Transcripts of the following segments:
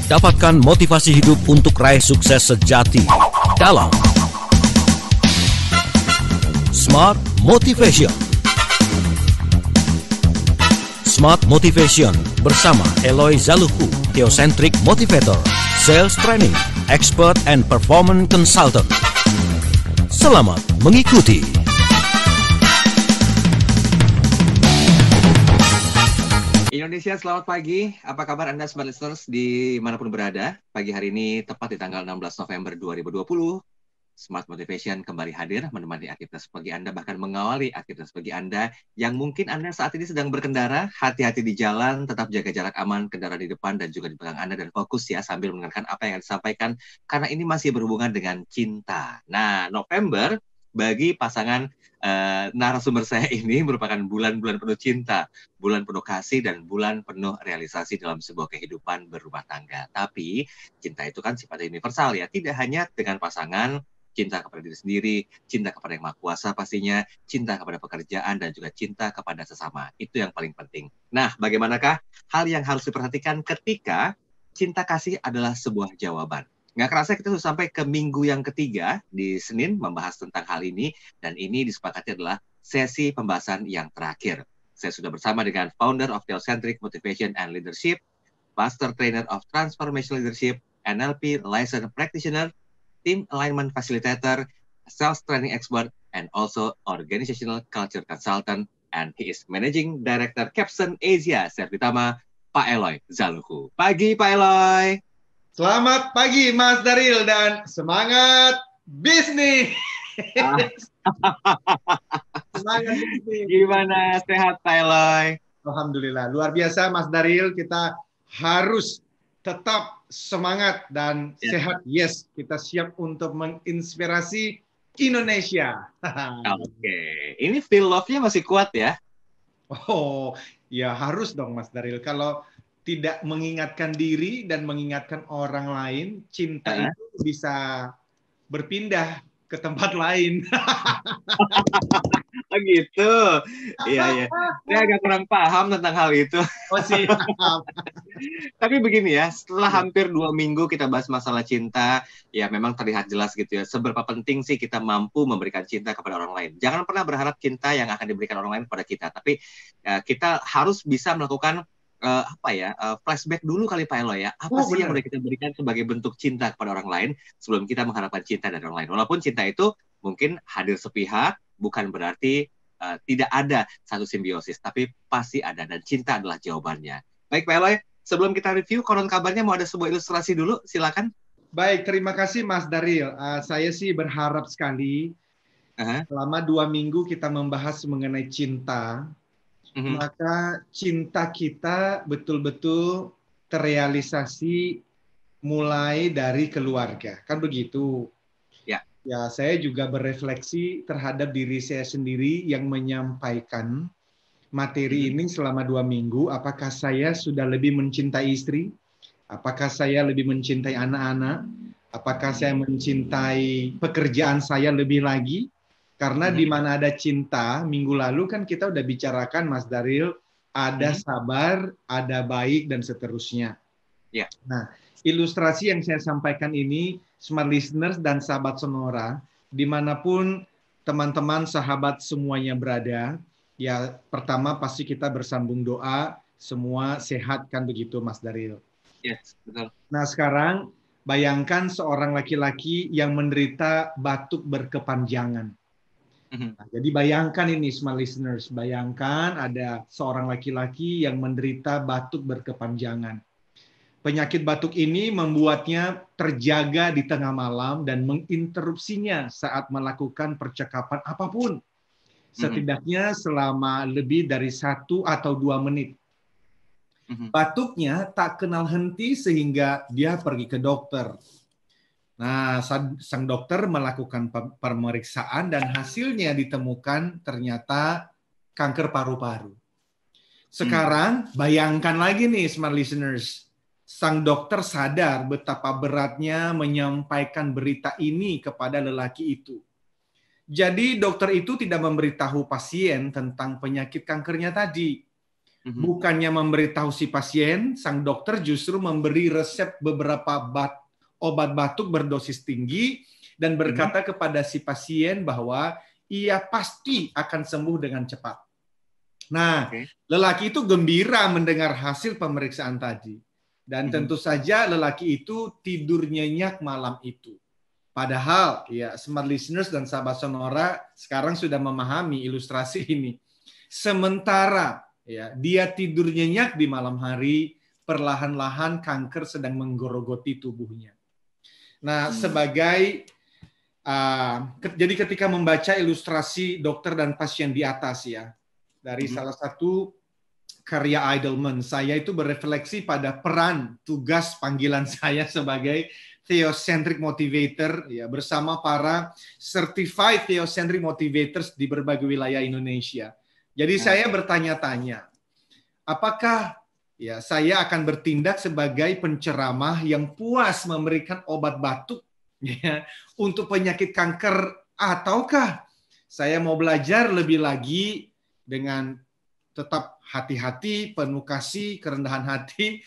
Dapatkan motivasi hidup untuk raih sukses sejati dalam Smart Motivation. Smart Motivation bersama Eloy Zaluku, Theocentric Motivator, Sales Training, Expert and Performance Consultant. Selamat mengikuti. Indonesia, selamat pagi. Apa kabar Anda Smart Listeners dimanapun berada? Pagi hari ini, tepat di tanggal 16 November 2020, Smart Motivation kembali hadir menemani aktivitas pagi Anda, bahkan mengawali aktivitas pagi Anda yang mungkin Anda saat ini sedang berkendara. Hati-hati di jalan, tetap jaga jarak aman, kendaraan di depan dan juga di belakang Anda, dan fokus ya sambil mendengarkan apa yang disampaikan, karena ini masih berhubungan dengan cinta. Nah, November bagi pasangan narasumber saya ini merupakan bulan-bulan penuh cinta, bulan penuh kasih, dan bulan penuh realisasi dalam sebuah kehidupan berumah tangga. Tapi cinta itu kan sifatnya universal ya, tidak hanya dengan pasangan, cinta kepada diri sendiri, cinta kepada Yang Maha Kuasa pastinya, cinta kepada pekerjaan, dan juga cinta kepada sesama. Itu yang paling penting. Nah, bagaimanakah hal yang harus diperhatikan ketika cinta kasih adalah sebuah jawaban? Nggak kerasa kita sudah sampai ke minggu yang ketiga di Senin membahas tentang hal ini, dan ini disepakati adalah sesi pembahasan yang terakhir. Saya sudah bersama dengan founder of Theocentric Motivation and Leadership, Master Trainer of Transformation Leadership, NLP Licensed Practitioner, Team Alignment Facilitator, Sales Training Expert, and also Organizational Culture Consultant, and he is Managing Director Capson Asia. Saya pertama, Pak Eloy Zaluku. Pagi Pak Eloy. Selamat pagi Mas Daril, dan semangat bisnis. Semangat bisnis. Gimana, sehat Pak Eloy? Alhamdulillah, luar biasa Mas Daril. Kita harus tetap semangat dan sehat. Yes, kita siap untuk menginspirasi Indonesia. Oke, ini feel love-nya masih kuat ya? Oh, ya harus dong Mas Daril. Kalau tidak mengingatkan diri dan mengingatkan orang lain, cinta itu bisa berpindah ke tempat lain. Oh gitu. Iya. Saya agak kurang paham tentang hal itu. Oh siap. Tapi begini ya, setelah hampir 2 minggu kita bahas masalah cinta, ya memang terlihat jelas gitu ya, seberapa penting sih kita mampu memberikan cinta kepada orang lain. Jangan pernah berharap cinta yang akan diberikan orang lain kepada kita, tapi kita harus bisa melakukan flashback dulu kali Pak Eloy ya. Apa sih yang udah kita berikan sebagai bentuk cinta kepada orang lain sebelum kita mengharapkan cinta dari orang lain. Walaupun cinta itu mungkin hadir sepihak, bukan berarti tidak ada satu simbiosis, tapi pasti ada, dan cinta adalah jawabannya. Baik Pak Eloy, sebelum kita review, konon kabarnya mau ada sebuah ilustrasi dulu, silakan. Baik, terima kasih Mas Daril. Saya sih berharap sekali selama 2 minggu kita membahas mengenai cinta, maka cinta kita betul-betul terrealisasi mulai dari keluarga. Kan begitu? Ya, saya juga berefleksi terhadap diri saya sendiri yang menyampaikan materi ini selama 2 minggu. Apakah saya sudah lebih mencintai istri? Apakah saya lebih mencintai anak-anak? Apakah saya mencintai pekerjaan saya lebih lagi? Karena di mana ada cinta, minggu lalu kan kita udah bicarakan Mas Daril, ada sabar, ada baik, dan seterusnya. Nah, ilustrasi yang saya sampaikan ini, Smart Listeners dan sahabat Sonora, dimanapun teman-teman, sahabat semuanya berada, ya pertama pasti kita bersambung doa, semua sehat kan begitu Mas Daril? Yes, betul. Nah sekarang, bayangkan seorang laki-laki yang menderita batuk berkepanjangan. Nah, jadi bayangkan ini Smart Listeners, bayangkan ada seorang laki-laki yang menderita batuk berkepanjangan. Penyakit batuk ini membuatnya terjaga di tengah malam dan menginterupsinya saat melakukan percakapan apapun. Setidaknya selama lebih dari 1 atau 2 menit. Batuknya tak kenal henti sehingga dia pergi ke dokter. Nah, sang dokter melakukan pemeriksaan dan hasilnya ditemukan ternyata kanker paru-paru. Sekarang bayangkan lagi nih Smart Listeners, sang dokter sadar betapa beratnya menyampaikan berita ini kepada lelaki itu. Jadi dokter itu tidak memberitahu pasien tentang penyakit kankernya tadi. Bukannya memberitahu si pasien, sang dokter justru memberi resep beberapa obat batuk berdosis tinggi dan berkata kepada si pasien bahwa ia pasti akan sembuh dengan cepat. Nah, lelaki itu gembira mendengar hasil pemeriksaan tadi. Dan tentu saja lelaki itu tidur nyenyak malam itu. Padahal, ya, smart listeners dan sahabat Sonora sekarang sudah memahami ilustrasi ini. Sementara ya, dia tidur nyenyak di malam hari, perlahan-lahan kanker sedang menggerogoti tubuhnya. Nah, jadi ketika membaca ilustrasi dokter dan pasien di atas ya, dari salah satu karya Idleman, saya itu berefleksi pada peran, tugas, panggilan saya sebagai Theocentric Motivator ya, bersama para Certified Theocentric Motivators di berbagai wilayah Indonesia. Jadi saya bertanya-tanya, apakah ya saya akan bertindak sebagai penceramah yang puas memberikan obat batuk ya, untuk penyakit kanker, ataukah saya mau belajar lebih lagi dengan tetap hati-hati, penuh kasih, kerendahan hati,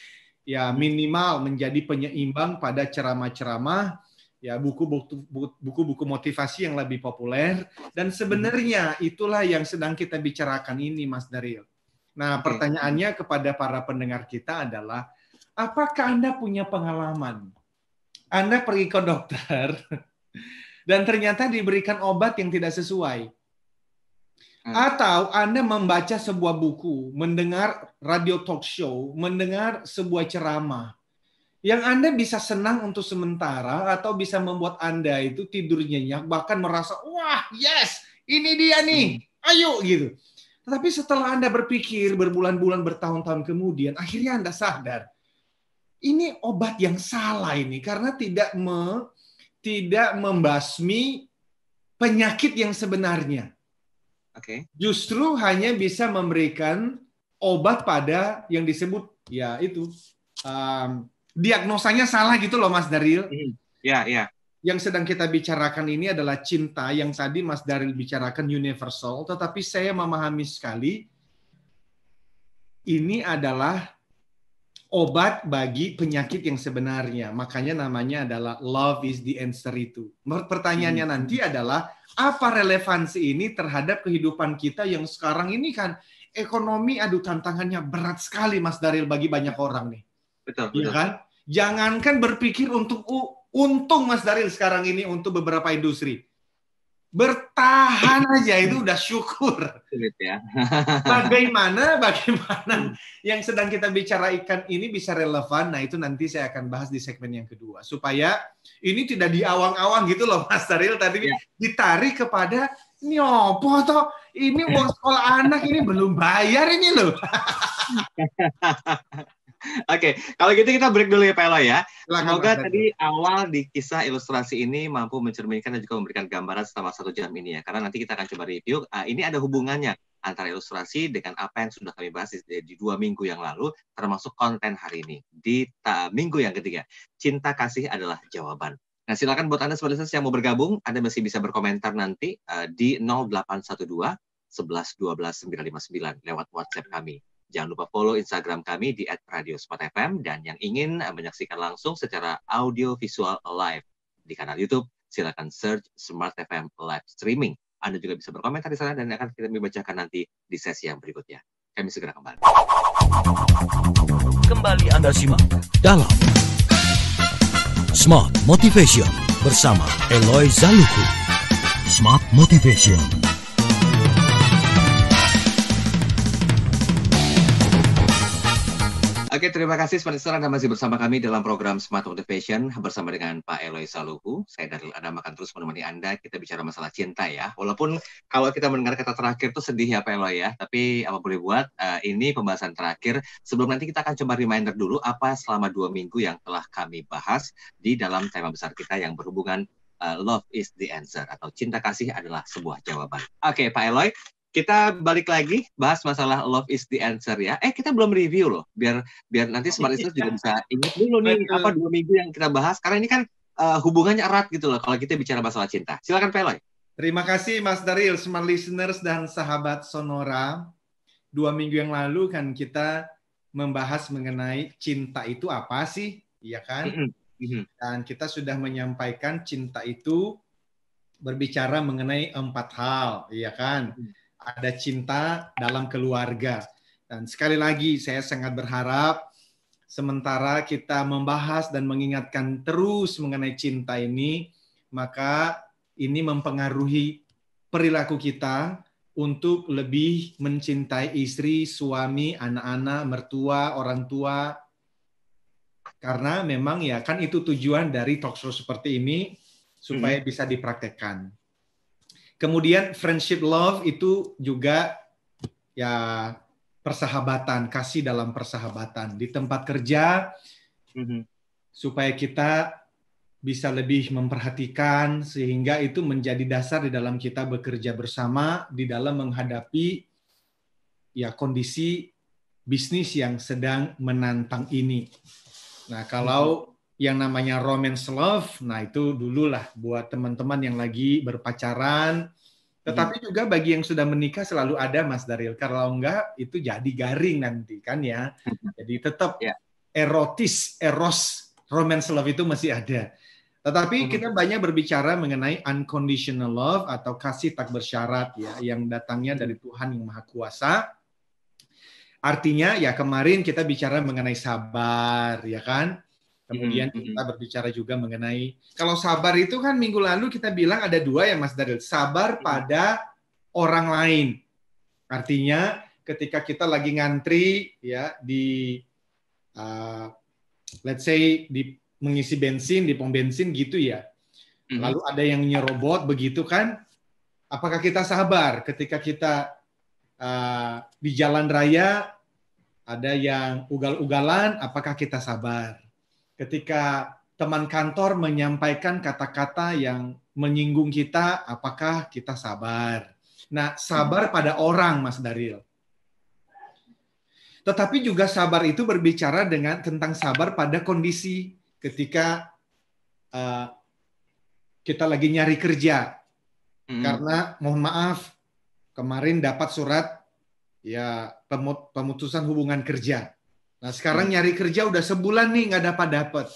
ya minimal menjadi penyeimbang pada ceramah-ceramah, ya buku-buku motivasi yang lebih populer. Dan sebenarnya itulah yang sedang kita bicarakan ini, Mas Daryl. Nah, pertanyaannya kepada para pendengar kita adalah, apakah Anda punya pengalaman? Anda pergi ke dokter dan ternyata diberikan obat yang tidak sesuai. Atau Anda membaca sebuah buku, mendengar radio talk show, mendengar sebuah ceramah, yang Anda bisa senang untuk sementara atau bisa membuat Anda itu tidur nyenyak, bahkan merasa, wah yes, ini dia nih, ayo gitu. Tetapi setelah Anda berpikir berbulan-bulan, bertahun-tahun kemudian, akhirnya Anda sadar, ini obat yang salah ini, karena tidak membasmi penyakit yang sebenarnya. Justru hanya bisa memberikan obat pada yang disebut ya itu diagnosanya salah gitu loh, Mas Daryl. Ya. Yang sedang kita bicarakan ini adalah cinta yang tadi Mas Daryl bicarakan universal, tetapi saya memahami sekali ini adalah obat bagi penyakit yang sebenarnya. Makanya namanya adalah love is the answer itu. Pertanyaannya nanti adalah, apa relevansi ini terhadap kehidupan kita yang sekarang ini kan ekonomi, aduh tantangannya berat sekali, Mas Daryl, bagi banyak orang nih. Betul. Ya kan? Jangankan berpikir untuk untung, Mas Daryl, sekarang ini untuk beberapa industri. Bertahan aja itu udah syukur. Ya. Bagaimana yang sedang kita bicarakan ini bisa relevan. Nah, itu nanti saya akan bahas di segmen yang kedua. Supaya ini tidak diawang-awang gitu loh, Mas Daryl. Tadi ditarik kepada, ini apa toh? Ini uang sekolah anak ini belum bayar ini loh. Oke, kalau gitu kita break dulu ya Pak Eloy ya. Semoga tadi awal di kisah ilustrasi ini mampu mencerminkan dan juga memberikan gambaran selama 1 jam ini ya. Karena nanti kita akan coba review, ini ada hubungannya antara ilustrasi dengan apa yang sudah kami bahas di 2 minggu yang lalu, termasuk konten hari ini. Di minggu yang ketiga, cinta kasih adalah jawaban. Nah, silakan buat Anda sebagai yang mau bergabung, Anda masih bisa berkomentar nanti di 0812 11 12 959 lewat WhatsApp kami. Jangan lupa follow Instagram kami di @radiosmartfm, dan yang ingin menyaksikan langsung secara audio visual live di kanal YouTube, silakan search Smart FM Live Streaming. Anda juga bisa berkomentar di sana dan akan kita bacakan nanti di sesi yang berikutnya. Kami segera kembali. Kembali Anda simak dalam Smart Motivation bersama Eloy Zaluku. Smart Motivation. Oke, terima kasih Smart Anda masih bersama kami dalam program Smart Motivation bersama dengan Pak Eloy Zaluku. Saya Daryl Adam akan terus menemani Anda. Kita bicara masalah cinta ya. Walaupun kalau kita mendengar kata terakhir itu sedih ya Pak Eloy ya. Tapi apa boleh buat, ini pembahasan terakhir. Sebelum nanti kita akan coba reminder dulu apa selama 2 minggu yang telah kami bahas di dalam tema besar kita yang berhubungan Love is the Answer atau cinta kasih adalah sebuah jawaban. Oke, Pak Eloy. Kita balik lagi bahas masalah love is the answer ya. Kita belum review loh, biar nanti Smart Listeners juga bisa ingat dulu nih apa 2 minggu yang kita bahas. Karena ini kan hubungannya erat gitu loh kalau kita bicara masalah cinta. Silakan Pak Eloy. Terima kasih Mas Daryl, Smart Listeners dan sahabat Sonora. 2 minggu yang lalu kan kita membahas mengenai cinta itu apa sih, iya kan? Dan kita sudah menyampaikan cinta itu berbicara mengenai 4 hal, iya kan? Ada cinta dalam keluarga. Dan sekali lagi saya sangat berharap sementara kita membahas dan mengingatkan terus mengenai cinta ini, maka ini mempengaruhi perilaku kita untuk lebih mencintai istri, suami, anak-anak, mertua, orang tua. Karena memang ya kan itu tujuan dari talk show seperti ini, supaya bisa dipraktekkan. Kemudian friendship love itu juga ya persahabatan, kasih dalam persahabatan di tempat kerja, supaya kita bisa lebih memperhatikan sehingga itu menjadi dasar di dalam kita bekerja bersama di dalam menghadapi ya kondisi bisnis yang sedang menantang ini. Nah, kalau yang namanya romance love, nah itu dululah buat teman-teman yang lagi berpacaran. Tetapi juga bagi yang sudah menikah selalu ada, Mas Daryl. Kalau enggak, itu jadi garing nanti kan ya. Jadi tetap eros, romance love itu masih ada. Tetapi kita banyak berbicara mengenai unconditional love atau kasih tak bersyarat ya, yang datangnya dari Tuhan yang Maha Kuasa. Artinya ya kemarin kita bicara mengenai sabar, ya kan? Kemudian kita berbicara juga mengenai, kalau sabar itu kan minggu lalu kita bilang ada 2 ya Mas Daryl. Sabar pada orang lain. Artinya ketika kita lagi ngantri ya di let's say di mengisi bensin di pom bensin gitu ya. Lalu ada yang nyerobot begitu kan? Apakah kita sabar ketika kita di jalan raya ada yang ugal-ugalan, apakah kita sabar? Ketika teman kantor menyampaikan kata-kata yang menyinggung kita, apakah kita sabar? Nah, sabar pada orang, Mas Daryl. Tetapi juga sabar itu berbicara tentang sabar pada kondisi ketika kita lagi nyari kerja. Karena mohon maaf, kemarin dapat surat ya pemutusan hubungan kerja. Nah sekarang nyari kerja udah sebulan nih nggak dapat.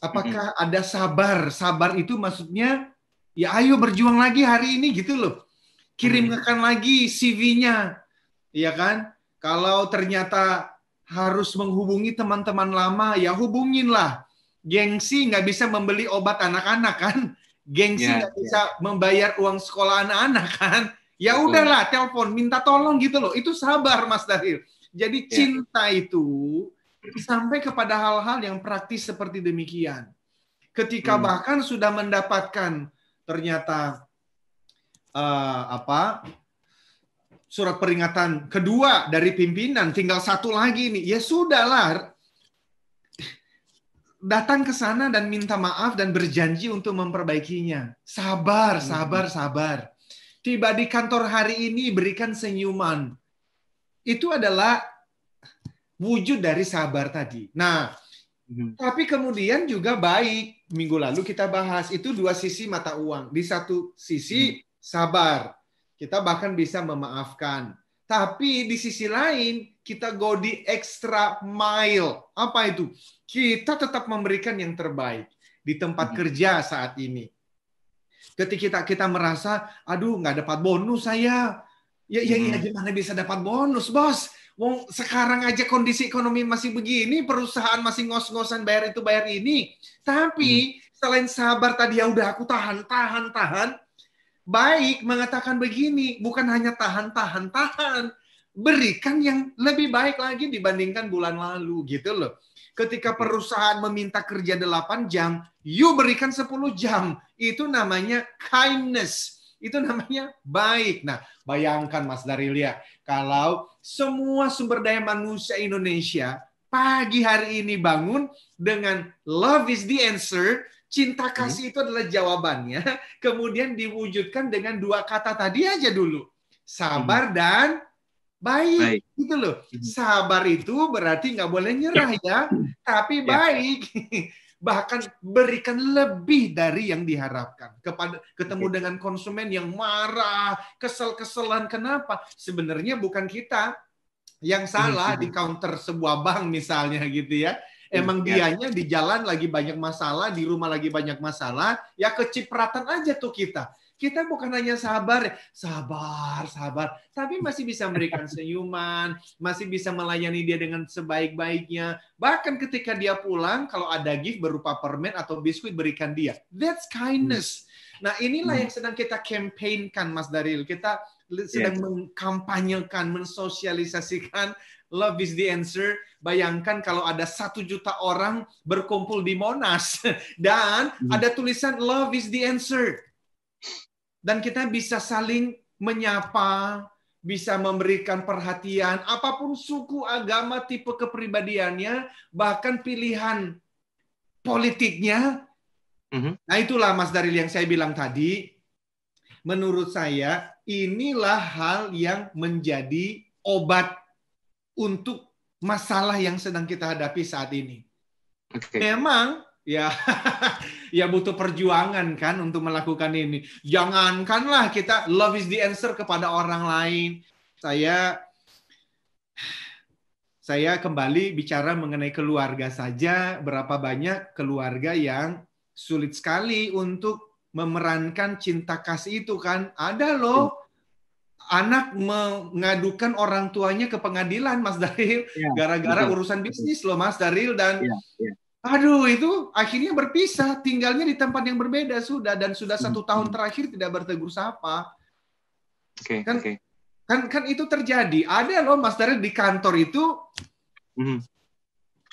Apakah ada sabar? Sabar itu maksudnya ya ayo berjuang lagi hari ini gitu loh. Kirimkan lagi CV-nya, ya kan? Kalau ternyata harus menghubungi teman-teman lama, ya hubunginlah. Gengsi nggak bisa membeli obat anak-anak kan? Gengsi nggak bisa membayar uang sekolah anak-anak kan? Ya udahlah, telepon, minta tolong gitu loh. Itu sabar, Mas Daryl. Jadi cinta itu sampai kepada hal-hal yang praktis seperti demikian. Ketika bahkan sudah mendapatkan ternyata surat peringatan kedua dari pimpinan, tinggal 1 lagi nih. Ya sudahlah. Datang ke sana dan minta maaf dan berjanji untuk memperbaikinya. Sabar, sabar, sabar. Tiba di kantor hari ini berikan senyuman. Itu adalah wujud dari sabar tadi. Nah, tapi kemudian juga baik. Minggu lalu kita bahas itu 2 sisi mata uang. Di satu sisi sabar. Kita bahkan bisa memaafkan. Tapi di sisi lain kita go the extra mile. Apa itu? Kita tetap memberikan yang terbaik di tempat kerja saat ini. Ketika kita merasa, aduh nggak dapat bonus saya. Ya gimana bisa dapat bonus, bos? Wong sekarang aja kondisi ekonomi masih begini, perusahaan masih ngos-ngosan bayar itu bayar ini. Tapi selain sabar tadi ya udah aku tahan. Baik mengatakan begini, bukan hanya tahan. Berikan yang lebih baik lagi dibandingkan bulan lalu gitu loh. Ketika perusahaan meminta kerja 8 jam, you berikan 10 jam. Itu namanya kindness. Itu namanya baik. Nah, bayangkan Mas Daryl ya, kalau semua sumber daya manusia Indonesia pagi hari ini bangun dengan love is the answer, cinta kasih itu adalah jawabannya, kemudian diwujudkan dengan 2 kata tadi aja dulu. Sabar dan baik. Gitu loh. Sabar itu berarti nggak boleh nyerah ya, tapi baik. Bahkan berikan lebih dari yang diharapkan. Ketemu dengan konsumen yang marah, kesel-keselan. Kenapa? Sebenarnya bukan kita Yang salah di counter sebuah bank misalnya gitu ya. Emang dianya di jalan lagi banyak masalah, di rumah lagi banyak masalah, ya kecipratan aja tuh kita. Kita bukan hanya sabar, tapi masih bisa memberikan senyuman, masih bisa melayani dia dengan sebaik-baiknya. Bahkan ketika dia pulang, kalau ada gift berupa permen atau biskuit, berikan dia. That's kindness. Nah, inilah yang sedang kita campaignkan, Mas Daryl. Kita sedang mengkampanyekan, mensosialisasikan love is the answer. Bayangkan kalau ada 1 juta orang berkumpul di Monas dan ada tulisan love is the answer. Dan kita bisa saling menyapa, bisa memberikan perhatian, apapun suku, agama, tipe kepribadiannya, bahkan pilihan politiknya. Nah, itulah Mas Daryl yang saya bilang tadi. Menurut saya, inilah hal yang menjadi obat untuk masalah yang sedang kita hadapi saat ini. Memang ya butuh perjuangan kan untuk melakukan ini. Jangankanlah kita love is the answer kepada orang lain. Saya kembali bicara mengenai keluarga saja. Berapa banyak keluarga yang sulit sekali untuk memerankan cinta kasih itu kan. Ada loh anak mengadukan orang tuanya ke pengadilan, Mas Daryl, gara-gara urusan bisnis loh, Mas Daryl, dan aduh, itu akhirnya berpisah, tinggalnya di tempat yang berbeda sudah, dan sudah 1 tahun terakhir tidak bertegur sapa. Kan itu terjadi. Ada loh, Mas Daryl, di kantor itu,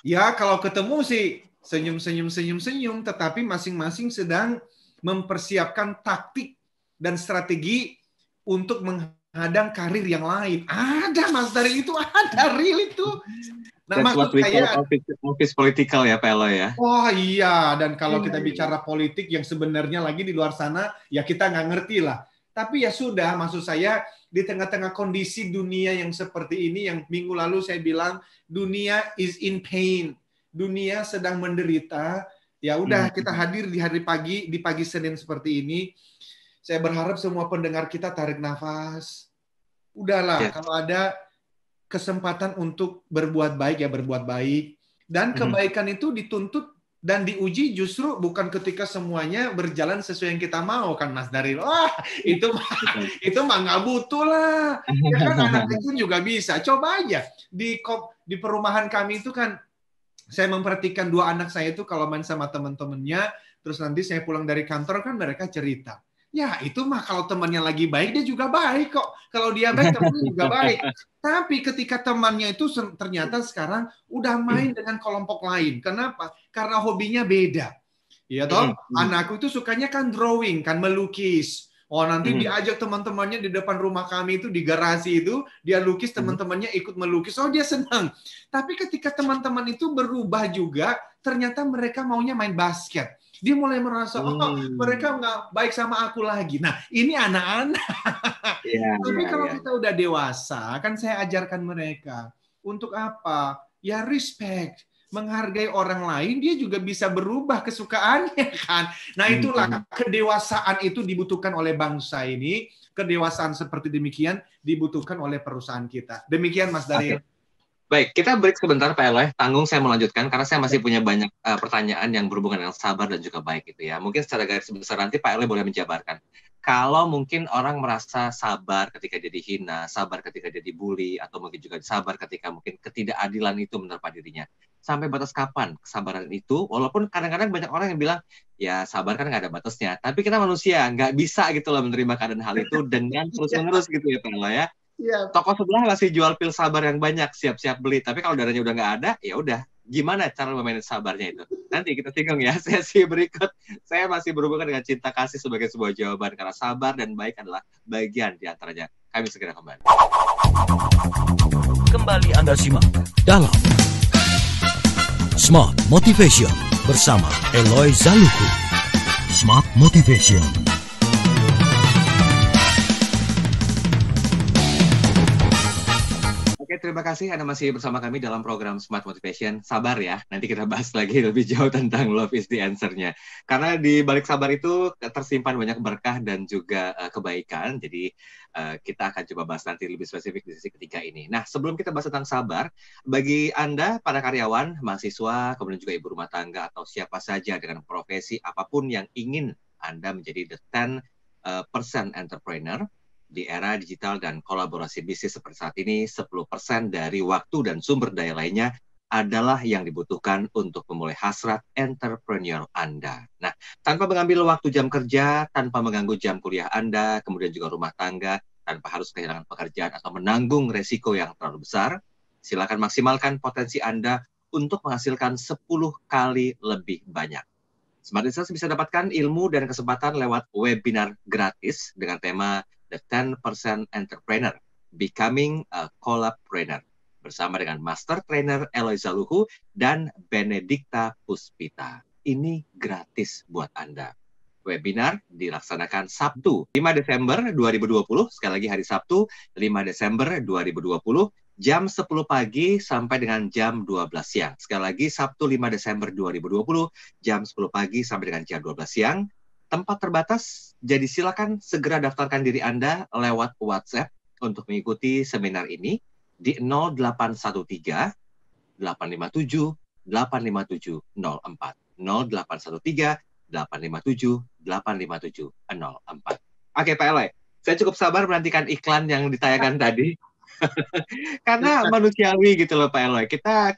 ya kalau ketemu sih senyum, tetapi masing-masing sedang mempersiapkan taktik dan strategi untuk menghadang karir yang lain. Ada, Mas Daryl, itu ada, real itu. Nah, that's what we call office political ya, Pak Elo ya. Oh iya, dan kalau kita bicara politik yang sebenarnya lagi di luar sana, ya kita nggak ngerti lah. Tapi ya sudah, maksud saya di tengah-tengah kondisi dunia yang seperti ini, yang minggu lalu saya bilang dunia is in pain, dunia sedang menderita. Ya udah, kita hadir di pagi Senin seperti ini. Saya berharap semua pendengar kita tarik nafas. Udahlah, kalau ada kesempatan untuk berbuat baik, ya berbuat baik. Dan kebaikan itu dituntut dan diuji justru bukan ketika semuanya berjalan sesuai yang kita mau, kan Mas Daryl. Itu mah nggak butuh lah. Ya kan anak kecil juga bisa. Coba aja. Di perumahan kami itu kan, saya memperhatikan 2 anak saya itu kalau main sama teman-temannya, terus nanti saya pulang dari kantor kan mereka cerita. Ya itu mah kalau temannya lagi baik, dia juga baik kok. Kalau dia baik, temannya juga baik. Tapi ketika temannya itu ternyata sekarang udah main dengan kelompok lain. Kenapa? Karena hobinya beda. Ya toh, anakku itu sukanya kan drawing, kan melukis. Oh nanti diajak teman-temannya di depan rumah kami itu, di garasi itu, dia lukis, teman-temannya ikut melukis. Oh dia senang. Tapi ketika teman-teman itu berubah juga, ternyata mereka maunya main basket. Dia mulai merasa, mereka nggak baik sama aku lagi. Nah, ini anak-anak. Tapi kalau kita udah dewasa, kan saya ajarkan mereka. Untuk apa? Ya respect. Menghargai orang lain, dia juga bisa berubah kesukaannya kan. Nah, itulah kedewasaan itu dibutuhkan oleh bangsa ini. Kedewasaan seperti demikian dibutuhkan oleh perusahaan kita. Demikian, Mas Daryl. Baik, kita break sebentar Pak Elo. Tanggung saya melanjutkan karena saya masih punya banyak pertanyaan yang berhubungan dengan sabar dan juga baik gitu ya. Mungkin secara garis besar nanti Pak Elo boleh menjabarkan. Kalau mungkin orang merasa sabar ketika dia dihina, sabar ketika dia dibully, atau mungkin juga sabar ketika mungkin ketidakadilan itu menerpa dirinya. Sampai batas kapan kesabaran itu? Walaupun kadang-kadang banyak orang yang bilang, ya sabar kan nggak ada batasnya. Tapi kita manusia, nggak bisa gitu loh menerima keadaan hal itu dengan terus-menerus gitu ya Pak Elo ya. Toko sebelah masih jual pil sabar yang banyak, siap-siap beli. Tapi kalau darahnya udah nggak ada, ya udah. Gimana cara memanage sabarnya itu? Nanti kita singgung ya, sesi berikut. Saya masih berhubungan dengan cinta kasih sebagai sebuah jawaban. Karena sabar dan baik adalah bagian di antaranya. Kami segera kembali. Kembali Anda simak dalam Smart Motivation bersama Eloy Zaluku. Smart Motivation. Oke, terima kasih Anda masih bersama kami dalam program Smart Motivation. Sabar ya, nanti kita bahas lagi lebih jauh tentang love is the answer-nya. Karena di balik sabar itu tersimpan banyak berkah dan juga kebaikan. Jadi kita akan coba bahas nanti lebih spesifik di sesi ketiga ini. Nah, sebelum kita bahas tentang sabar, bagi Anda, para karyawan, mahasiswa, kemudian juga ibu rumah tangga, atau siapa saja dengan profesi apapun yang ingin Anda menjadi the 10% entrepreneur, di era digital dan kolaborasi bisnis seperti saat ini, 10% dari waktu dan sumber daya lainnya adalah yang dibutuhkan untuk memulai hasrat entrepreneur Anda. Nah, tanpa mengambil waktu jam kerja, tanpa mengganggu jam kuliah Anda, kemudian juga rumah tangga, tanpa harus kehilangan pekerjaan atau menanggung resiko yang terlalu besar, silakan maksimalkan potensi Anda untuk menghasilkan 10 kali lebih banyak. Smart Listeners bisa dapatkan ilmu dan kesempatan lewat webinar gratis dengan tema The 10% Entrepreneur, Becoming a Collabpreneur, bersama dengan Master Trainer Eloisa Luhu dan Benedikta Puspita. Ini gratis buat Anda. Webinar dilaksanakan Sabtu 5 Desember 2020, sekali lagi hari Sabtu 5 Desember 2020, jam 10 pagi sampai dengan jam 12 siang. Sekali lagi Sabtu 5 Desember 2020, jam 10 pagi sampai dengan jam 12 siang. Tempat terbatas, jadi silakan segera daftarkan diri Anda lewat WhatsApp untuk mengikuti seminar ini di 0813 857 857 04. 0813 857 857 04. Oke Pak Eloy, saya cukup sabar menantikan iklan yang ditayangkan tadi. Karena manusiawi gitu loh Pak Eloy. Kita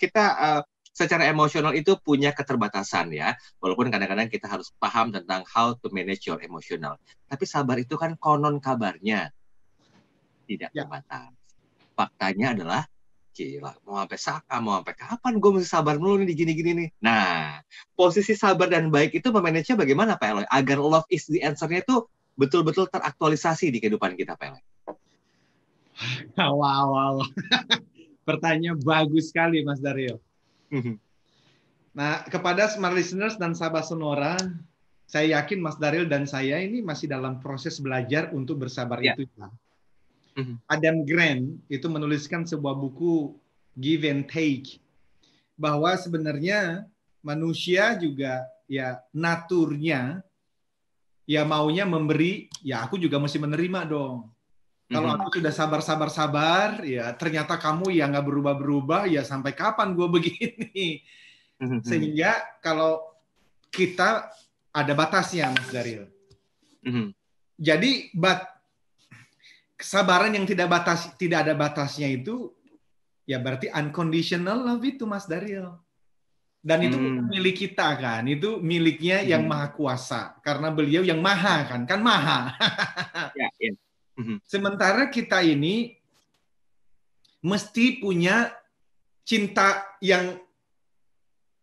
secara emosional itu punya keterbatasan ya. Walaupun kadang-kadang kita harus paham tentang how to manage your emotional. Tapi sabar itu kan konon kabarnya tidak terbatas. Faktanya adalah, gila, mau sampai kapan gue mesti sabar mulu nih di gini-gini nih. Nah, posisi sabar dan baik itu memanagenya bagaimana Pak Eloy? Agar love is the answer-nya itu betul-betul teraktualisasi di kehidupan kita Pak Eloy. Wow. Pertanyaan bagus sekali Mas Dario. Nah, kepada Smart Listeners dan sahabat Sonora, saya yakin Mas Daryl dan saya ini masih dalam proses belajar untuk bersabar itu. Adam Grant itu menuliskan sebuah buku Give and Take, bahwa sebenarnya manusia juga ya naturnya ya maunya memberi, ya aku juga mesti menerima dong. Kalau aku sudah sabar, ya ternyata kamu ya nggak berubah-berubah, ya sampai kapan gue begini? Sehingga kalau kita ada batasnya, Mas Daryl. Jadi kesabaran yang tidak ada batasnya itu, ya berarti unconditional love itu, Mas Daryl. Dan itu milik kita kan, itu miliknya yang maha kuasa, karena beliau yang maha kan maha. Sementara kita ini mesti punya cinta yang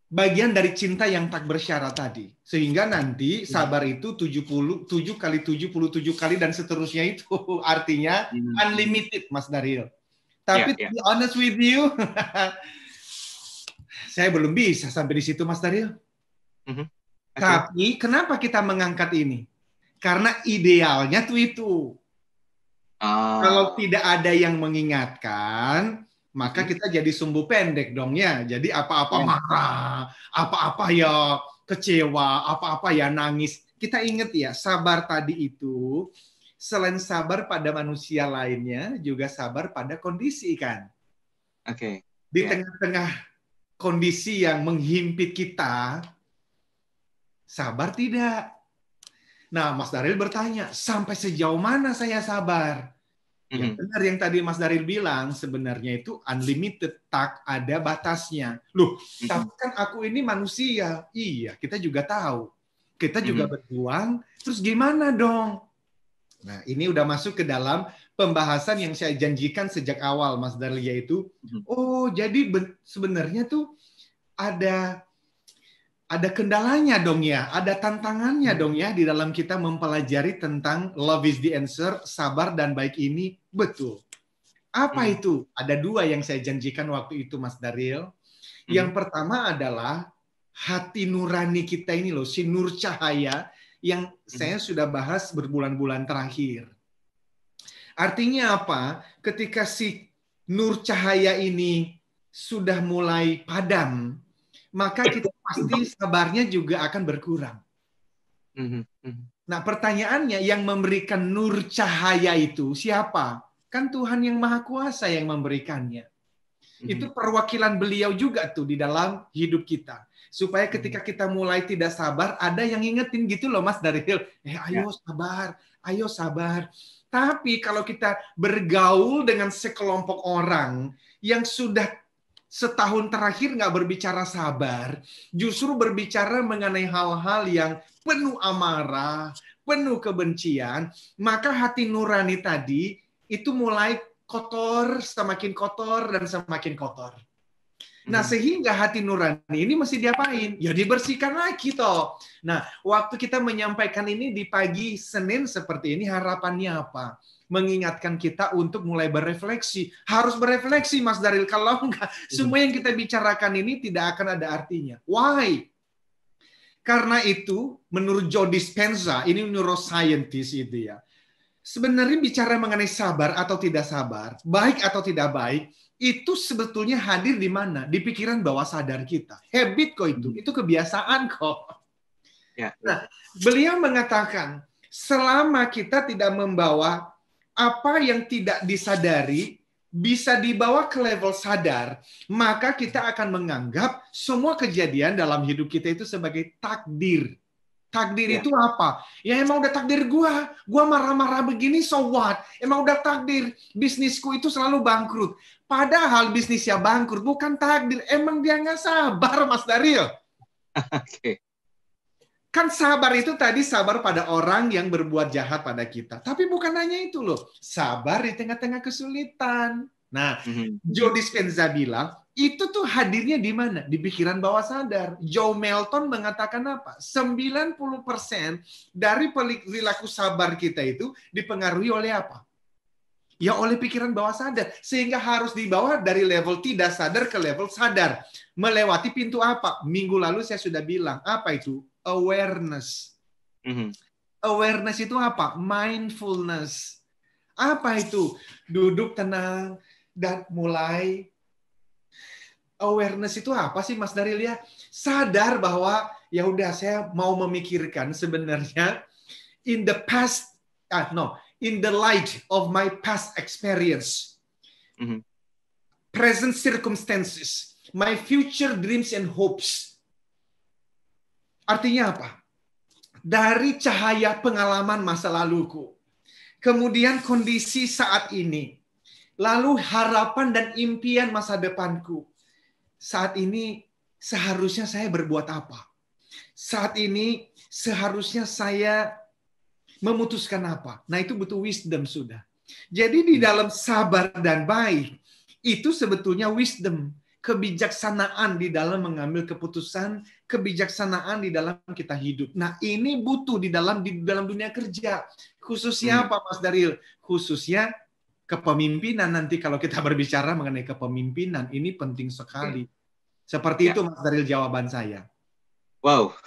bagian dari cinta yang tak bersyarat tadi. Sehingga nanti sabar itu 7 kali 77 kali dan seterusnya itu artinya unlimited, Mas Daryl. Tapi to be honest with you, saya belum bisa sampai di situ, Mas Daryl. Tapi kenapa kita mengangkat ini? Karena idealnya tuh itu. Kalau tidak ada yang mengingatkan, maka kita jadi sumbu pendek dong ya. Jadi apa-apa marah, apa-apa ya kecewa, apa-apa ya nangis. Kita ingat ya, sabar tadi itu selain sabar pada manusia lainnya, juga sabar pada kondisi kan. Di tengah-tengah kondisi yang menghimpit kita, sabar tidak? Nah, Mas Daryl bertanya, sampai sejauh mana saya sabar? Ya, benar yang tadi Mas Daryl bilang, sebenarnya itu unlimited, tak ada batasnya. Loh, tapi kan aku ini manusia. Iya, kita juga tahu. Kita juga berjuang, terus gimana dong? Nah, ini udah masuk ke dalam pembahasan yang saya janjikan sejak awal, Mas Daryl, yaitu, oh, jadi sebenarnya tuh ada kendalanya dong ya, ada tantangannya dong ya di dalam kita mempelajari tentang love is the answer, sabar dan baik ini. Betul. Apa itu? Ada 2 yang saya janjikan waktu itu, Mas Daryl. Yang pertama adalah hati nurani kita ini loh, si nur cahaya yang saya sudah bahas berbulan-bulan terakhir. Artinya apa? Ketika si nur cahaya ini sudah mulai padam, maka kita pasti sabarnya juga akan berkurang. Nah, pertanyaannya, yang memberikan nur cahaya itu siapa? Kan Tuhan yang Maha Kuasa yang memberikannya. Itu perwakilan beliau juga tuh di dalam hidup kita. Supaya ketika kita mulai tidak sabar, ada yang ngingetin gitu loh Mas Daryl. Ayo sabar, ayo sabar. Tapi kalau kita bergaul dengan sekelompok orang yang sudah setahun terakhir nggak berbicara sabar, justru berbicara mengenai hal-hal yang penuh amarah, penuh kebencian, maka hati nurani tadi itu mulai kotor, semakin kotor, dan semakin kotor. Nah, sehingga hati nurani ini mesti diapain? Ya dibersihkan lagi toh. Nah, waktu kita menyampaikan ini di pagi Senin seperti ini, harapannya apa? Mengingatkan kita untuk mulai berefleksi. Harus berefleksi, Mas Daryl. Kalau enggak, semua yang kita bicarakan ini tidak akan ada artinya. Why? Karena itu, menurut Joe Dispenza, ini neuroscientist itu ya, sebenarnya bicara mengenai sabar atau tidak sabar, baik atau tidak baik, itu sebetulnya hadir di mana? Di pikiran bawah sadar kita. Habit kok itu kebiasaan kok. Ya. Nah, beliau mengatakan, selama kita tidak membawa apa yang tidak disadari, bisa dibawa ke level sadar, maka kita akan menganggap semua kejadian dalam hidup kita itu sebagai takdir. Takdir itu apa? Ya emang udah takdir gua marah-marah begini, so what? Emang udah takdir, bisnisku itu selalu bangkrut. Padahal bisnisnya bangkrut bukan takdir, emang dia nggak sabar, Mas Daryl. Oke. Kan sabar itu tadi sabar pada orang yang berbuat jahat pada kita. Tapi bukan hanya itu loh, sabar di tengah-tengah kesulitan. Nah, Joe Dispenza bilang, itu tuh hadirnya di mana? Di pikiran bawah sadar. Joe Melton mengatakan apa? 90% dari perilaku sabar kita itu dipengaruhi oleh apa? Ya oleh pikiran bawah sadar. Sehingga harus dibawa dari level tidak sadar ke level sadar. Melewati pintu apa? Minggu lalu saya sudah bilang. Apa itu? Awareness. Awareness itu apa? Mindfulness. Apa itu? Duduk tenang dan mulai. Awareness itu apa sih Mas Daryl ya? Sadar bahwa ya udah saya mau memikirkan sebenarnya in the past, in the light of my past experience, present circumstances, my future dreams and hopes. Artinya apa? Dari cahaya pengalaman masa laluku, kemudian kondisi saat ini, lalu harapan dan impian masa depanku. Saat ini seharusnya saya berbuat apa? Saat ini seharusnya saya memutuskan apa? Nah, itu butuh wisdom sudah. Jadi di dalam sabar dan baik, itu sebetulnya wisdom, kebijaksanaan di dalam mengambil keputusan, kebijaksanaan di dalam kita hidup. Nah, ini butuh di dalam dunia kerja. Khususnya apa, Mas Daryl? Khususnya kepemimpinan. Nanti kalau kita berbicara mengenai kepemimpinan, ini penting sekali. Seperti itu, Mas Daryl, jawaban saya. Wow,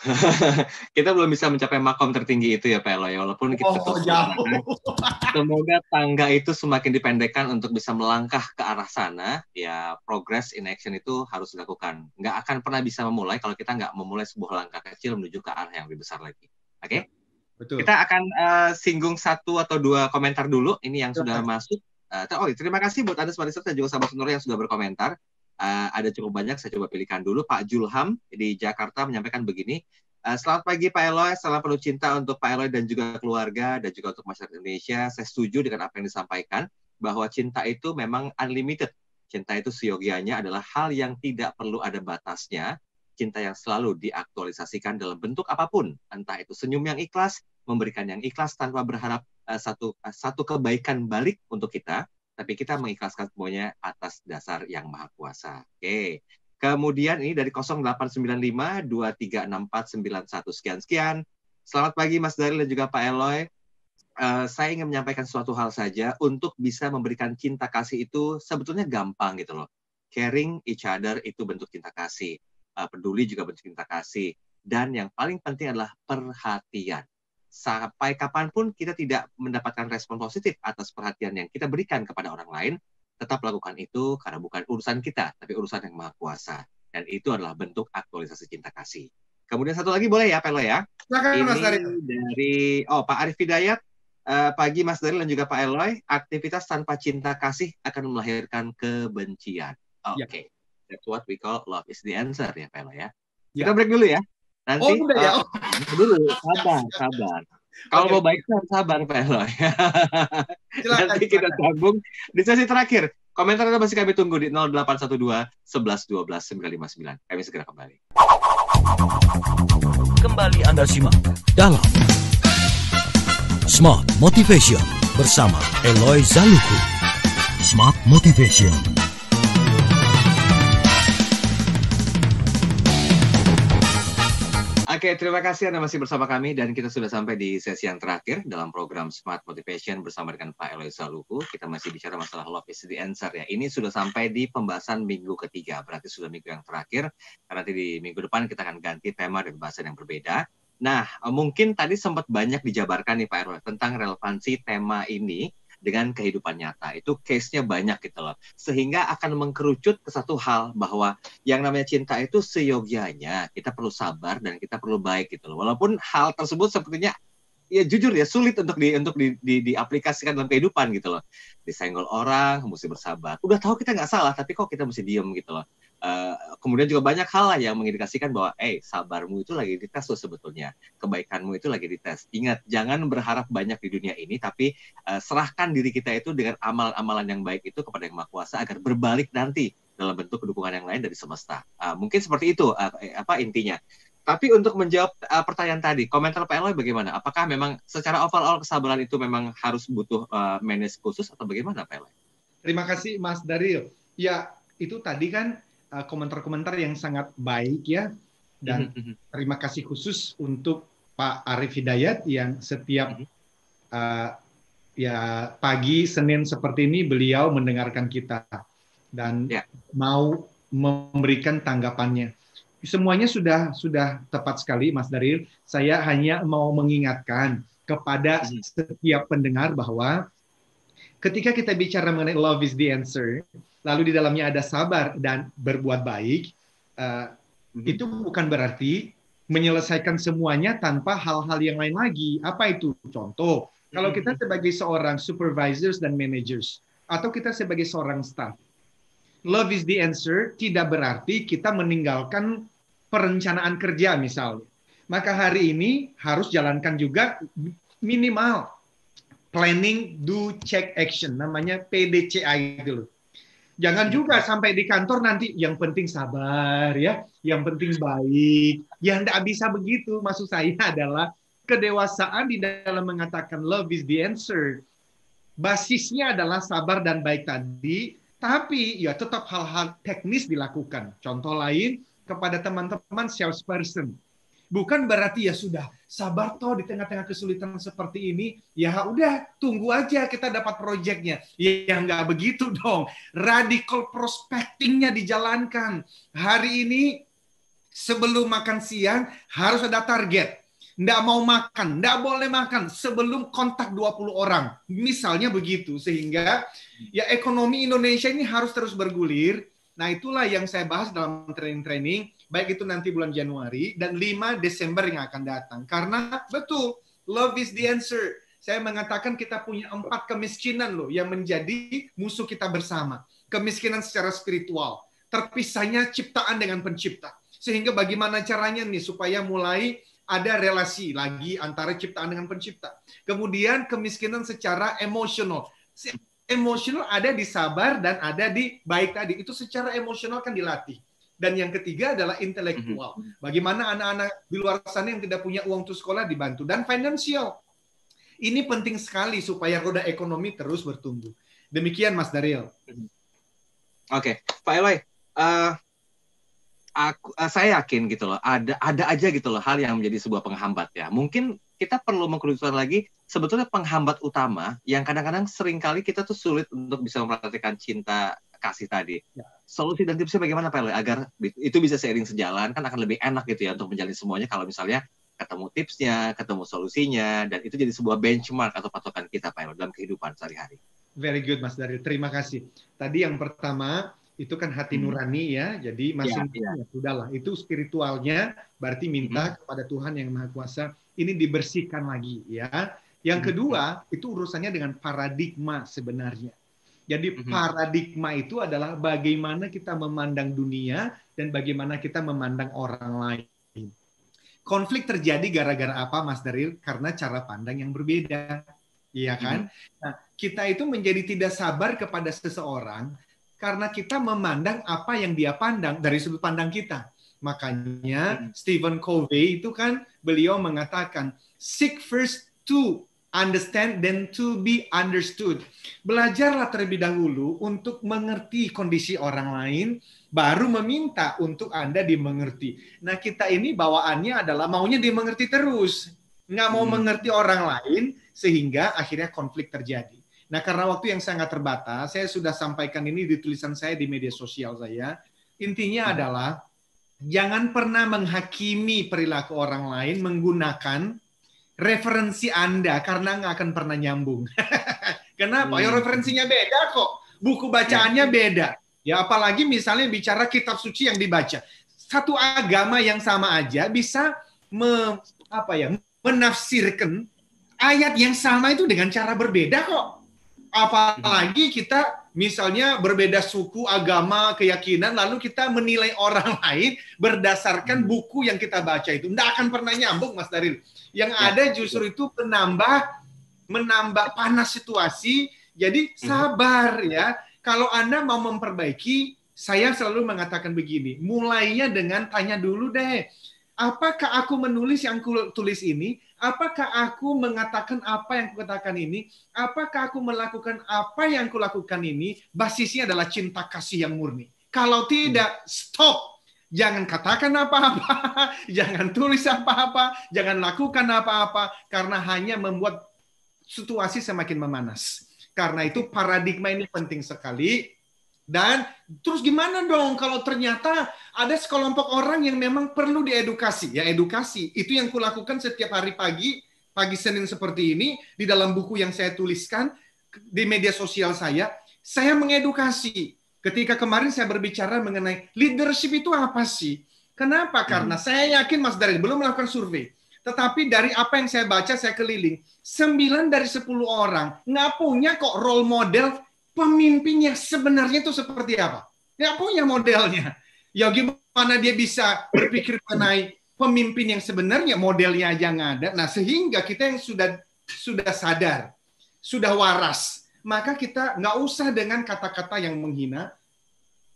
kita belum bisa mencapai makom tertinggi itu ya Pak Eloy, walaupun kita jauh. Semoga tangga itu semakin dipendekkan untuk bisa melangkah ke arah sana. Ya, progress in action itu harus dilakukan. Nggak akan pernah bisa memulai kalau kita nggak memulai sebuah langkah kecil menuju ke arah yang lebih besar lagi. Oke? Betul. Kita akan singgung satu atau dua komentar dulu. Ini yang sudah masuk. Terima kasih buat Anda semua dan juga sahabat Sonora yang sudah berkomentar. Ada cukup banyak, saya coba pilihkan dulu. Pak Julham di Jakarta menyampaikan begini. Selamat pagi Pak Eloy, salam penuh cinta untuk Pak Eloy dan juga keluarga dan juga untuk masyarakat Indonesia. Saya setuju dengan apa yang disampaikan, bahwa cinta itu memang unlimited. Cinta itu seyogianya adalah hal yang tidak perlu ada batasnya. Cinta yang selalu diaktualisasikan dalam bentuk apapun. Entah itu senyum yang ikhlas, memberikan yang ikhlas tanpa berharap satu kebaikan balik untuk kita. Tapi kita mengikhlaskan semuanya atas dasar yang maha kuasa. Oke. Kemudian ini dari 0895-236491. Sekian. Selamat pagi Mas Daryl dan juga Pak Eloy. Saya ingin menyampaikan suatu hal saja. Untuk bisa memberikan cinta kasih itu sebetulnya gampang gitu loh. Caring each other itu bentuk cinta kasih. Peduli juga bentuk cinta kasih. Dan yang paling penting adalah perhatian. Sampai kapanpun kita tidak mendapatkan respon positif atas perhatian yang kita berikan kepada orang lain, tetap lakukan itu karena bukan urusan kita, tapi urusan yang Maha Kuasa. Dan itu adalah bentuk aktualisasi cinta kasih. Kemudian satu lagi boleh ya, Pak Eloy ya? Silakan, Mas Daryl. Dari Pak Arif Hidayat, pagi Mas Daryl dan juga Pak Eloy, aktivitas tanpa cinta kasih akan melahirkan kebencian. Oke. That's what we call love is the answer ya, Pak Eloy ya. Kita break dulu ya. Nanti dulu, sabar. Kalau mau baik sabar, Pak Eloy. Nanti kita sambung di sesi terakhir. Komentar Anda masih kami tunggu di 0812 11 12 959. Kami segera kembali. Kembali Anda simak dalam Smart Motivation bersama Eloy Zaluku. Smart Motivation. Oke, terima kasih Anda masih bersama kami dan kita sudah sampai di sesi yang terakhir dalam program Smart Motivation bersama dengan Pak Eloy Zaluku. Kita masih bicara masalah love is the answer ya. Ini sudah sampai di pembahasan minggu ketiga, berarti sudah minggu yang terakhir. Karena nanti di minggu depan kita akan ganti tema dan bahasan yang berbeda. Nah, mungkin tadi sempat banyak dijabarkan nih Pak Eloy tentang relevansi tema ini dengan kehidupan nyata. Itu case-nya banyak gitu loh. Sehingga akan mengkerucut ke satu hal bahwa yang namanya cinta itu seyogyanya kita perlu sabar dan kita perlu baik gitu loh. Walaupun hal tersebut sepertinya ya jujur ya sulit untuk diaplikasikan dalam kehidupan gitu loh. Disenggol orang, mesti bersabar. Udah tahu kita nggak salah, tapi kok kita mesti diem gitu loh. Kemudian juga banyak hal lah yang mengindikasikan bahwa sabarmu itu lagi dites loh sebetulnya. Kebaikanmu itu lagi dites. Ingat, jangan berharap banyak di dunia ini, tapi serahkan diri kita itu dengan amalan-amalan yang baik itu kepada Yang Maha Kuasa agar berbalik nanti dalam bentuk dukungan yang lain dari semesta. Mungkin seperti itu intinya. Tapi untuk menjawab pertanyaan tadi, komentar Pak Eloy bagaimana? Apakah memang secara overall kesabaran itu memang harus butuh manage khusus atau bagaimana Pak Eloy? Terima kasih Mas Daryl. Ya, itu tadi kan komentar-komentar yang sangat baik ya. Dan terima kasih khusus untuk Pak Arif Hidayat yang setiap pagi Senin seperti ini beliau mendengarkan kita dan mau memberikan tanggapannya. Semuanya sudah tepat sekali Mas Daryl. Saya hanya mau mengingatkan kepada setiap pendengar bahwa ketika kita bicara mengenai love is the answer, lalu di dalamnya ada sabar dan berbuat baik, itu bukan berarti menyelesaikan semuanya tanpa hal-hal yang lain lagi. Apa itu? Contoh, kalau kita sebagai seorang supervisors dan managers, atau kita sebagai seorang staff, love is the answer tidak berarti kita meninggalkan perencanaan kerja misalnya. Maka hari ini harus jalankan juga minimal planning, do, check, action. Namanya PDCA itu loh. Jangan juga sampai di kantor nanti yang penting sabar ya, yang penting baik. Yang tidak bisa begitu. Maksud saya adalah kedewasaan di dalam mengatakan love is the answer. Basisnya adalah sabar dan baik tadi, tapi ya tetap hal-hal teknis dilakukan. Contoh lain kepada teman-teman salesperson. Bukan berarti ya sudah sabar toh di tengah-tengah kesulitan seperti ini, ya udah tunggu aja kita dapat proyeknya. Ya nggak begitu dong. Radical prospectingnya dijalankan. Hari ini sebelum makan siang harus ada target. Nggak mau makan, nggak boleh makan sebelum kontak 20 orang. Misalnya begitu. Sehingga ya ekonomi Indonesia ini harus terus bergulir. Nah itulah yang saya bahas dalam training-training, baik itu nanti bulan Januari dan 5 Desember yang akan datang. Karena betul, love is the answer. Saya mengatakan kita punya 4 kemiskinan loh yang menjadi musuh kita bersama. Kemiskinan secara spiritual, terpisahnya ciptaan dengan pencipta. Sehingga bagaimana caranya nih supaya mulai ada relasi lagi antara ciptaan dengan pencipta. Kemudian kemiskinan secara emosional. Emosional ada di sabar dan ada di baik tadi. Itu secara emosional kan dilatih. Dan yang ketiga adalah intelektual. Bagaimana anak-anak di luar sana yang tidak punya uang untuk sekolah dibantu. Dan financial. Ini penting sekali supaya roda ekonomi terus bertumbuh. Demikian Mas Daryl. Oke, Pak Eloy. Saya yakin gitu loh, ada aja gitu loh hal yang menjadi sebuah penghambat ya. Mungkin kita perlu mengkerucutkan lagi sebetulnya penghambat utama yang kadang-kadang seringkali kita tuh sulit untuk bisa memperhatikan cinta kasih tadi. Ya. Solusi dan tipsnya bagaimana Pak Eloy agar itu bisa seiring sejalan, kan akan lebih enak gitu ya untuk menjalin semuanya kalau misalnya ketemu tipsnya, ketemu solusinya, dan itu jadi sebuah benchmark atau patokan kita Pak Eloy dalam kehidupan sehari-hari. Very good, Mas Daryl. Terima kasih. Tadi yang pertama itu kan hati nurani ya. Jadi masing-masing ya sudahlah. Itu spiritualnya berarti minta kepada Tuhan yang Maha Kuasa ini dibersihkan lagi ya. Yang kedua itu urusannya dengan paradigma sebenarnya. Jadi paradigma itu adalah bagaimana kita memandang dunia dan bagaimana kita memandang orang lain. Konflik terjadi gara-gara apa, Mas Daryl? Karena cara pandang yang berbeda. Iya kan? Nah, kita itu menjadi tidak sabar kepada seseorang karena kita memandang apa yang dia pandang dari sudut pandang kita. Makanya Stephen Covey itu kan beliau mengatakan, seek first to understand then to be understood. Belajarlah terlebih dahulu untuk mengerti kondisi orang lain, baru meminta untuk Anda dimengerti. Nah, kita ini bawaannya adalah maunya dimengerti terus. Nggak mau mengerti orang lain, sehingga akhirnya konflik terjadi. Nah, karena waktu yang sangat terbatas, saya sudah sampaikan ini di tulisan saya di media sosial saya. Intinya adalah, jangan pernah menghakimi perilaku orang lain menggunakan referensi Anda, karena nggak akan pernah nyambung. Kenapa? Ya referensinya beda kok. Buku bacaannya beda. Ya, apalagi misalnya bicara kitab suci yang dibaca. Satu agama yang sama aja bisa menafsirkan ayat yang sama itu dengan cara berbeda kok. Apalagi kita misalnya berbeda suku, agama, keyakinan, lalu kita menilai orang lain berdasarkan buku yang kita baca itu. Nggak akan pernah nyambung, Mas Daryl. Yang ada justru itu menambah panas situasi. Jadi sabar ya. Kalau Anda mau memperbaiki, saya selalu mengatakan begini, mulainya dengan tanya dulu deh. Apakah aku menulis yang aku tulis ini? Apakah aku mengatakan apa yang aku katakan ini? Apakah aku melakukan apa yang aku lakukan ini? Basisnya adalah cinta kasih yang murni. Kalau tidak, stop. Jangan katakan apa-apa, jangan tulis apa-apa, jangan lakukan apa-apa, karena hanya membuat situasi semakin memanas. Karena itu paradigma ini penting sekali. Dan terus gimana dong kalau ternyata ada sekelompok orang yang memang perlu diedukasi? Ya edukasi, itu yang kulakukan setiap hari pagi Senin seperti ini, di dalam buku yang saya tuliskan, di media sosial saya mengedukasi. Ketika kemarin saya berbicara mengenai leadership itu apa sih? Kenapa? Karena saya yakin Mas Daryl belum melakukan survei. Tetapi dari apa yang saya baca, saya keliling, 9 dari 10 orang nggak punya kok role model pemimpin yang sebenarnya itu seperti apa? Nggak punya modelnya. Ya gimana dia bisa berpikir mengenai pemimpin yang sebenarnya modelnya aja nggak ada. Nah, sehingga kita yang sudah sadar, sudah waras, maka kita nggak usah dengan kata-kata yang menghina.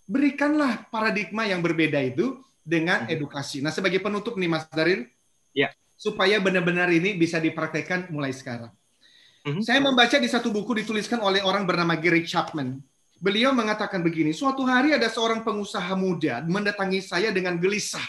Berikanlah paradigma yang berbeda itu dengan edukasi. Nah, sebagai penutup nih Mas Daryl, supaya benar-benar ini bisa dipraktekkan mulai sekarang. Saya membaca di satu buku dituliskan oleh orang bernama Gary Chapman. Beliau mengatakan begini, suatu hari ada seorang pengusaha muda mendatangi saya dengan gelisah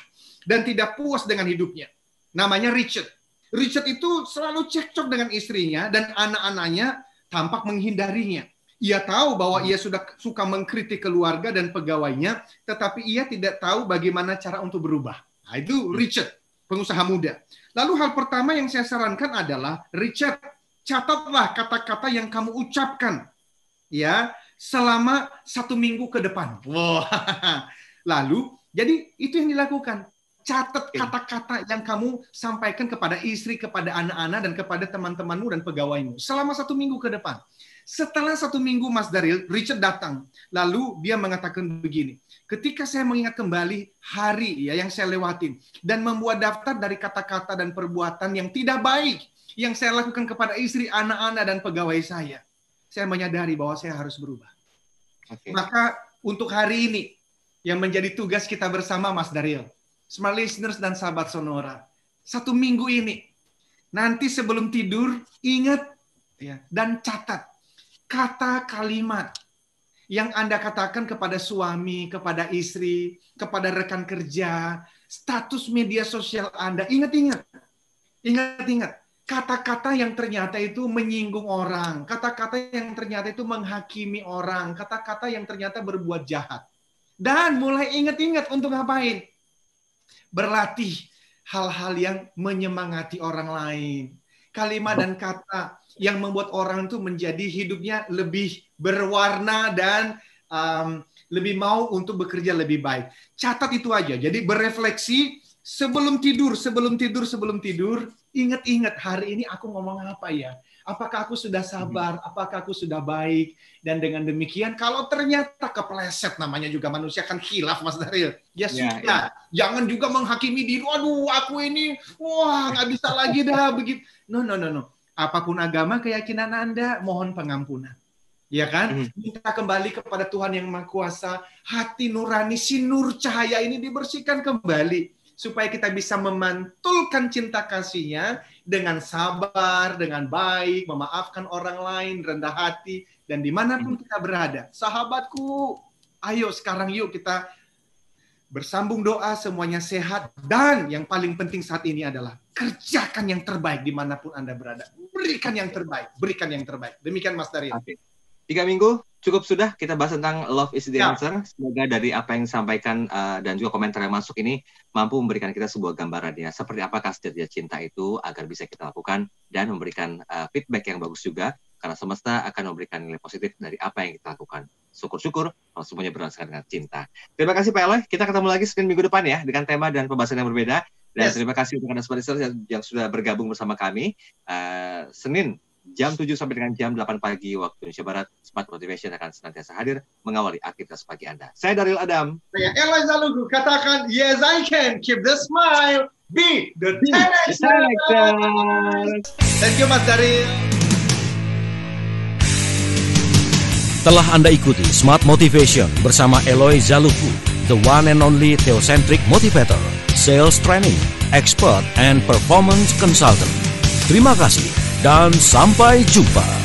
dan tidak puas dengan hidupnya. Namanya Richard. Richard itu selalu cekcok dengan istrinya dan anak-anaknya tampak menghindarinya. Ia tahu bahwa ia sudah suka mengkritik keluarga dan pegawainya, tetapi ia tidak tahu bagaimana cara untuk berubah. Nah, itu Richard, pengusaha muda. Lalu hal pertama yang saya sarankan adalah, Richard, catatlah kata-kata yang kamu ucapkan ya selama 1 minggu ke depan. Wow. Lalu, jadi itu yang dilakukan. Catat kata-kata yang kamu sampaikan kepada istri, kepada anak-anak, dan kepada teman-temanmu dan pegawaimu selama 1 minggu ke depan. Setelah 1 minggu, Mas Daryl, Richard datang. Lalu dia mengatakan begini, ketika saya mengingat kembali hari ya yang saya lewatin dan membuat daftar dari kata-kata dan perbuatan yang tidak baik yang saya lakukan kepada istri, anak-anak, dan pegawai saya menyadari bahwa saya harus berubah. Maka untuk hari ini, yang menjadi tugas kita bersama Mas Daryl, Smart Listeners dan sahabat Sonora, 1 minggu ini, nanti sebelum tidur, ingat ya, dan catat kata kalimat yang Anda katakan kepada suami, kepada istri, kepada rekan kerja, status media sosial Anda. Ingat-ingat. Kata-kata yang ternyata itu menyinggung orang, kata-kata yang ternyata itu menghakimi orang, kata-kata yang ternyata berbuat jahat. Dan mulai ingat-ingat untuk ngapain? Berlatih hal-hal yang menyemangati orang lain, kalimat dan kata yang membuat orang itu menjadi hidupnya lebih berwarna dan lebih mau untuk bekerja lebih baik. Catat itu aja. Jadi berefleksi sebelum tidur, ingat-ingat hari ini aku ngomong apa ya? Apakah aku sudah sabar? Apakah aku sudah baik? Dan dengan demikian, kalau ternyata kepleset, namanya juga manusia kan khilaf, Mas Daryl. Ya sudah, jangan juga menghakimi diri. Waduh, aku ini, nggak bisa lagi dah begitu. No. Apapun agama, keyakinan Anda, mohon pengampunan. Ya kan? Minta kembali kepada Tuhan yang Maha Kuasa. Hati nurani, sinur cahaya ini dibersihkan kembali. Supaya kita bisa memantulkan cinta kasih-Nya dengan sabar, dengan baik, memaafkan orang lain, rendah hati, dan dimanapun kita berada. Sahabatku, ayo sekarang yuk kita bersambung doa, semuanya sehat. Dan yang paling penting saat ini adalah kerjakan yang terbaik dimanapun Anda berada. Berikan yang terbaik, berikan yang terbaik. Demikian Mas Daryl. 3 minggu cukup sudah kita bahas tentang love is the answer. Semoga dari apa yang disampaikan dan juga komentar yang masuk ini mampu memberikan kita sebuah gambaran ya. Seperti apakah sejatinya cinta itu agar bisa kita lakukan dan memberikan feedback yang bagus juga. Karena semesta akan memberikan nilai positif dari apa yang kita lakukan. Syukur-syukur kalau semuanya berdasarkan dengan cinta. Terima kasih Pak Eloy. Kita ketemu lagi Senin minggu depan ya dengan tema dan pembahasan yang berbeda. Dan terima kasih untuk Anda semua yang sudah bergabung bersama kami. Senin jam 7 sampai dengan jam 8 pagi waktu Indonesia Barat, Smart Motivation akan senantiasa hadir mengawali aktivitas pagi Anda. Saya Daryl Adam. Saya Eloy Zalugu. Katakan, yes I can. Keep the smile. Be the 10X. Thank you Mas Daryl. Telah Anda ikuti Smart Motivation bersama Eloy Zalugu, the one and only theocentric motivator, sales training, expert, and performance consultant. Terima kasih dan sampai jumpa.